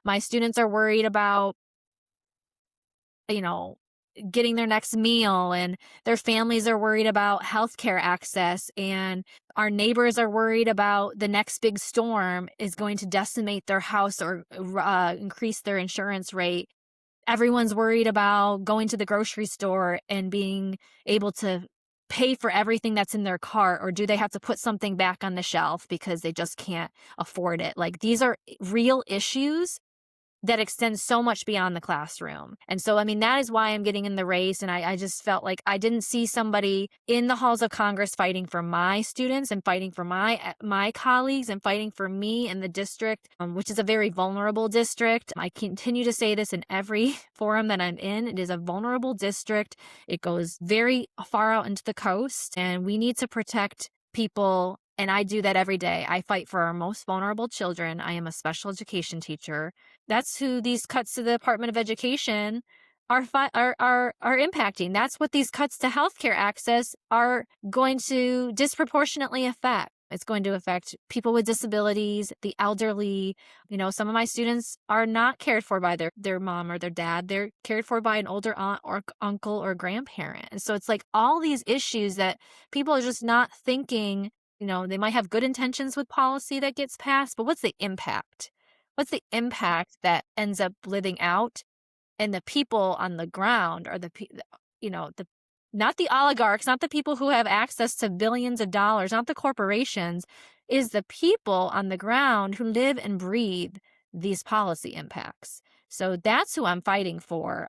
My students are worried about, you know, getting their next meal, and their families are worried about healthcare access, and our neighbors are worried about the next big storm is going to decimate their house or increase their insurance rate. Everyone's worried about going to the grocery store and being able to pay for everything that's in their cart, or do they have to put something back on the shelf because they just can't afford it? Like, these are real issues that extends so much beyond the classroom. And so, I mean, that is why I'm getting in the race. And I just felt like I didn't see somebody in the halls of Congress fighting for my students and fighting for my colleagues and fighting for me in the district, which is a very vulnerable district. I continue to say this in every forum that I'm in. It is a vulnerable district. It goes very far out into the coast, and we need to protect people. And I do that every day. I fight for our most vulnerable children. I am a special education teacher. That's who these cuts to the Department of Education are impacting. That's what these cuts to healthcare access are going to disproportionately affect. It's going to affect people with disabilities, the elderly. Some of my students are not cared for by their mom or their dad. They're cared for by an older aunt or uncle or grandparent. And so it's like all these issues that people are just not thinking. They might have good intentions with policy that gets passed, but what's the impact? What's the impact that ends up living out? And the people on the ground are not the oligarchs, not the people who have access to billions of dollars, not the corporations, is the people on the ground who live and breathe these policy impacts. So that's who I'm fighting for.